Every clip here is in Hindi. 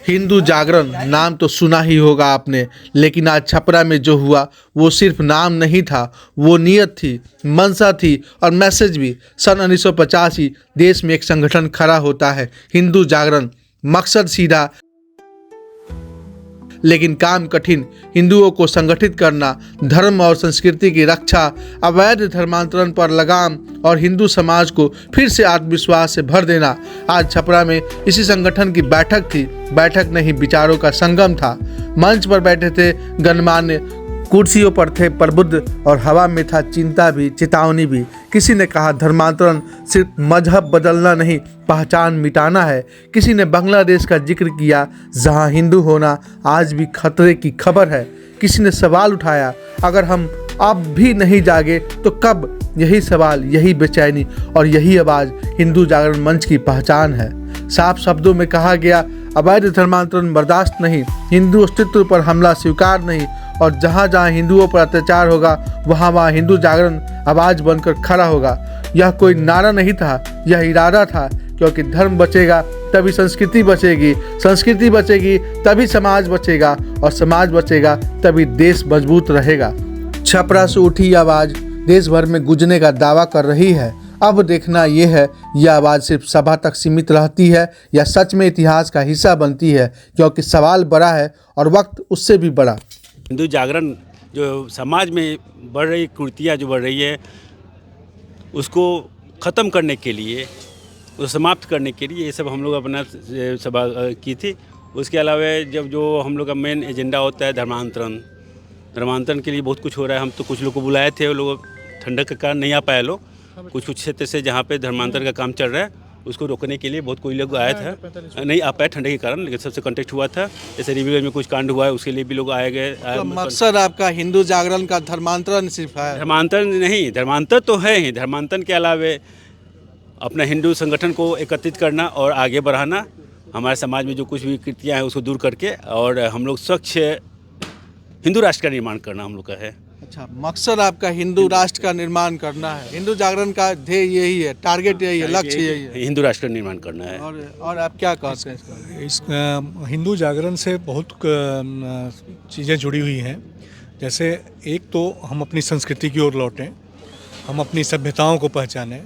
हिंदू जागरण नाम तो सुना ही होगा आपने, लेकिन आज छपरा में जो हुआ वो सिर्फ नाम नहीं था, वो नीयत थी, मंशा थी और मैसेज भी। सन 1985 देश में एक संगठन खड़ा होता है, हिंदू जागरण। मकसद सीधा लेकिन काम कठिन, हिंदुओं को संगठित करना, धर्म और संस्कृति की रक्षा, अवैध धर्मांतरण पर लगाम और हिंदू समाज को फिर से आत्मविश्वास से भर देना। आज छपरा में इसी संगठन की बैठक थी। बैठक नहीं, विचारों का संगम था। मंच पर बैठे थे गणमान्य, कुर्सियों पर थे प्रबुद्ध और हवा में था चिंता भी, चेतावनी भी। किसी ने कहा धर्मांतरण सिर्फ मजहब बदलना नहीं, पहचान मिटाना है। किसी ने बांग्लादेश का जिक्र किया जहां हिंदू होना आज भी खतरे की खबर है। किसी ने सवाल उठाया अगर हम अब भी नहीं जागे तो कब। यही सवाल, यही बेचैनी और यही आवाज़ हिंदू जागरण मंच की पहचान है। साफ शब्दों में कहा गया अवैध धर्मांतरण बर्दाश्त नहीं, हिंदू अस्तित्व पर हमला स्वीकार नहीं और जहाँ जहाँ हिंदुओं पर अत्याचार होगा वहाँ वहाँ हिंदू जागरण आवाज़ बनकर खड़ा होगा। यह कोई नारा नहीं था, यह इरादा था, क्योंकि धर्म बचेगा तभी संस्कृति बचेगी, संस्कृति बचेगी तभी समाज बचेगा और समाज बचेगा तभी देश मजबूत रहेगा। छपरा से उठी आवाज़ देश भर में गूंजने का दावा कर रही है। अब देखना यह है यह आवाज़ सिर्फ सभा तक सीमित रहती है या सच में इतिहास का हिस्सा बनती है, क्योंकि सवाल बड़ा है और वक्त उससे भी बड़ा। हिंदू जागरण जो समाज में बढ़ रही कुरीतियाँ जो बढ़ रही है उसको ख़त्म करने के लिए, उसको समाप्त करने के लिए ये सब हम लोग अपना सभा की थी। उसके अलावा जब जो हम लोग का मेन एजेंडा होता है धर्मांतरण के लिए बहुत कुछ हो रहा है। हम तो कुछ लोग को बुलाए थे, वो लोग ठंडक के कारण नहीं आ पाए। लोग कुछ क्षेत्र से जहाँ पे धर्मांतरण का काम चल रहा है उसको रोकने के लिए बहुत कोई लोग आए थे, नहीं आ पाए ठंडे के कारण, लेकिन सबसे कांटेक्ट हुआ था। जैसे रिविगंज में कुछ कांड हुआ है उसके लिए भी लोग आए गए। तो मकसद आपका हिंदू जागरण का धर्मांतरण सिर्फ है? धर्मांतरण नहीं, धर्मांतर तो है ही। धर्मांतरण के अलावे अपना हिंदू संगठन को एकत्रित करना और आगे बढ़ाना, हमारे समाज में जो कुछ भी कृतियाँ हैं उसको दूर करके और हम लोग स्वच्छ हिंदू राष्ट्र का निर्माण करना हम लोग का है। अच्छा, मकसद आपका हिंदू राष्ट्र का निर्माण करना है। हिंदू जागरण का ध्येय यही है, टारगेट यही है, लक्ष्य यही है, हिंदू राष्ट्र का निर्माण करना है। और आप क्या कहते हैं इस हिंदू जागरण से बहुत चीज़ें जुड़ी हुई हैं। जैसे एक तो हम अपनी संस्कृति की ओर लौटें, हम अपनी सभ्यताओं को पहचानें,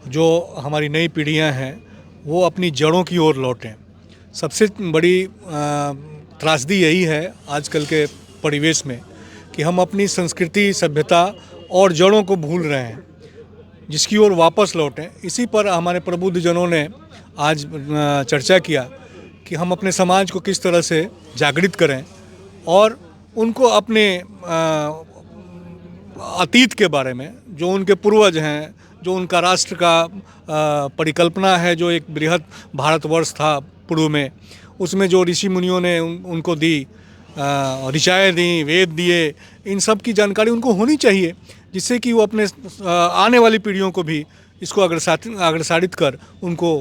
जो हमारी नई पीढ़ियां हैं वो अपनी जड़ों की ओर लौटें। सबसे बड़ी त्रासदी यही है आजकल के परिवेश में कि हम अपनी संस्कृति, सभ्यता और जड़ों को भूल रहे हैं, जिसकी ओर वापस लौटें। इसी पर हमारे प्रबुद्ध जनों ने आज चर्चा किया कि हम अपने समाज को किस तरह से जागृत करें और उनको अपने अतीत के बारे में, जो उनके पूर्वज हैं, जो उनका राष्ट्र का परिकल्पना है, जो एक बृहद भारतवर्ष था पूर्व में, उसमें जो ऋषि मुनियों ने उनको दी, ऋचाएँ दी, वेद दिए, इन सब की जानकारी उनको होनी चाहिए, जिससे कि वो अपने आने वाली पीढ़ियों को भी इसको अग्रसारित कर उनको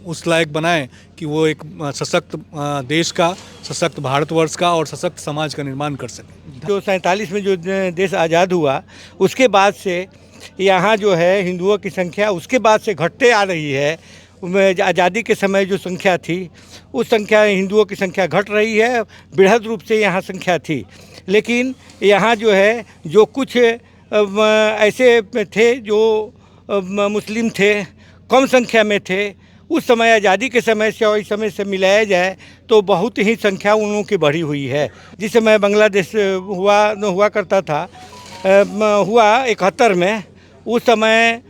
उस लायक बनाएं कि वो एक सशक्त देश का, सशक्त भारतवर्ष का और सशक्त समाज का निर्माण कर सकें। जो 47 में जो देश आज़ाद हुआ उसके बाद से यहाँ जो है हिंदुओं की संख्या उसके बाद से घटते आ रही है। आज़ादी के समय जो संख्या थी उस संख्या हिंदुओं की संख्या घट रही है, बृहद रूप से यहाँ संख्या थी। लेकिन यहाँ जो है जो कुछ ऐसे थे जो मुस्लिम थे, कम संख्या में थे। उस समय आज़ादी के समय से और इस समय से मिलाया जाए तो बहुत ही संख्या उन लोगों की बढ़ी हुई है। जिस समय बांग्लादेश हुआ करता था, हुआ 71 में, उस समय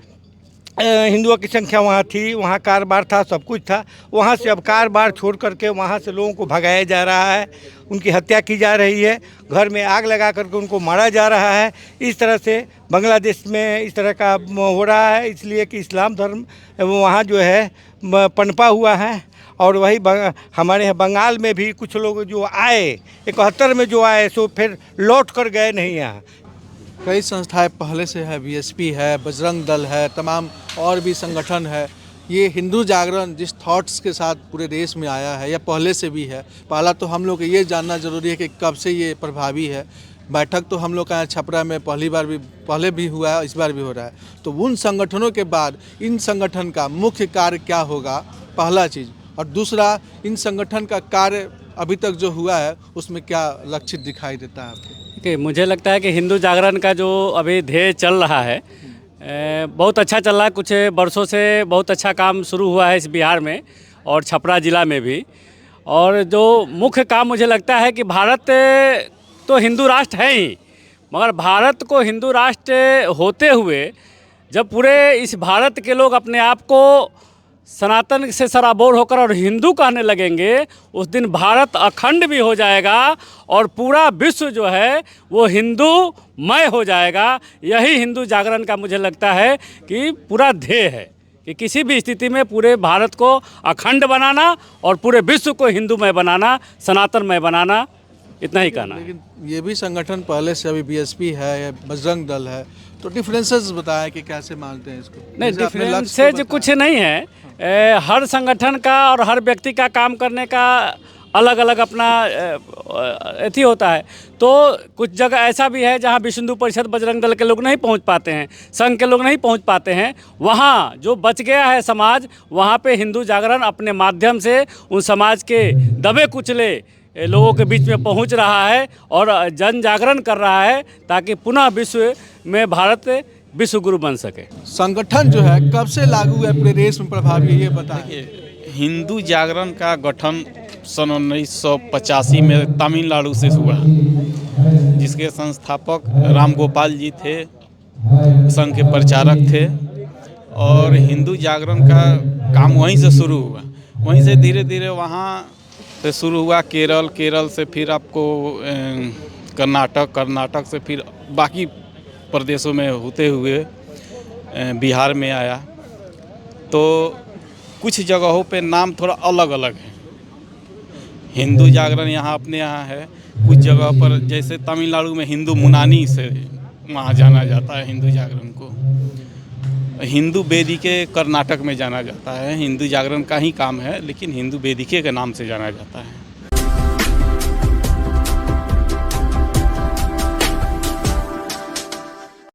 हिंदुओं की संख्या वहाँ थी, वहाँ कारोबार था, सब कुछ था। वहाँ से अब कारोबार छोड़ करके वहाँ से लोगों को भगाया जा रहा है, उनकी हत्या की जा रही है, घर में आग लगा करके उनको मारा जा रहा है। इस तरह से बांग्लादेश में इस तरह का हो रहा है, इसलिए कि इस्लाम धर्म वहाँ जो है पनपा हुआ है। और वही हमारे यहाँ बंगाल में भी कुछ लोग जो आए 71 में जो आए सो फिर लौट कर गए नहीं। यहाँ कई संस्थाएं पहले से है, बीएसपी है, बजरंग दल है, तमाम और भी संगठन है। ये हिंदू जागरण जिस थॉट्स के साथ पूरे देश में आया है या पहले से भी है, पहला तो हम लोग को ये जानना ज़रूरी है कि कब से ये प्रभावी है। बैठक तो हम लोग का छपरा में पहले भी हुआ है, इस बार भी हो रहा है। तो उन संगठनों के बाद इन संगठन का मुख्य कार्य क्या होगा, पहला चीज़, और दूसरा, इन संगठन का कार्य अभी तक जो हुआ है उसमें क्या लक्षित दिखाई देता है आपको? कि मुझे लगता है कि हिंदू जागरण का जो अभी ध्येय चल रहा है बहुत अच्छा चल रहा है। कुछ वर्षों से बहुत अच्छा काम शुरू हुआ है इस बिहार में और छपरा ज़िला में भी। और जो मुख्य काम मुझे लगता है कि भारत तो हिंदू राष्ट्र है ही, मगर भारत को हिंदू राष्ट्र होते हुए जब पूरे इस भारत के लोग अपने आप को सनातन से सराबोर होकर और हिंदू कहने लगेंगे, उस दिन भारत अखंड भी हो जाएगा और पूरा विश्व जो है वो हिंदूमय हो जाएगा। यही हिंदू जागरण का मुझे लगता है कि पूरा ध्येय है कि किसी भी स्थिति में पूरे भारत को अखंड बनाना और पूरे विश्व को हिंदूमय बनाना, सनातनमय बनाना, इतना ही कहना है। लेकिन ये भी संगठन पहले से अभी बीएसपी है या बजरंग दल है, तो डिफरेंसेस बताएं कि कैसे मानते हैं इसको? नहीं, जैसे आपने लक्ष्य को डिफरेंसेज बताया। कुछ नहीं है। हर संगठन का और हर व्यक्ति का काम करने का अलग अलग अपना अथी होता है। तो कुछ जगह ऐसा भी है जहाँ विश्व हिंदू परिषद, बजरंग दल के लोग नहीं पहुँच पाते हैं, संघ के लोग नहीं पहुँच पाते हैं। वहाँ जो बच गया है समाज, वहाँ पे हिंदू जागरण अपने माध्यम से उन समाज के दबे कुचले लोगों के बीच में पहुँच रहा है और जन जागरण कर रहा है ताकि पुनः विश्व में भारत विश्व गुरु बन सके। संगठन जो है कब से लागू है प्रदेश में प्रभावी है, ये बताएं। हिंदू जागरण का गठन सन 1985 में तमिलनाडु से हुआ, जिसके संस्थापक राम गोपाल जी थे, संघ के प्रचारक थे और हिंदू जागरण का काम वहीं से शुरू हुआ। वहीं से धीरे धीरे वहाँ से शुरू हुआ केरल से फिर आपको कर्नाटक से फिर बाकी प्रदेशों में होते हुए बिहार में आया। तो कुछ जगहों पे नाम थोड़ा अलग अलग है। हिंदू जागरण यहाँ अपने यहाँ है, कुछ जगह पर जैसे तमिलनाडु में हिंदू मुनानी से वहाँ जाना जाता है हिंदू जागरण को। हिंदू वेदिके कर्नाटक में जाना जाता है। हिंदू जागरण का ही काम है, लेकिन हिंदू वेदिके के नाम से जाना जाता है।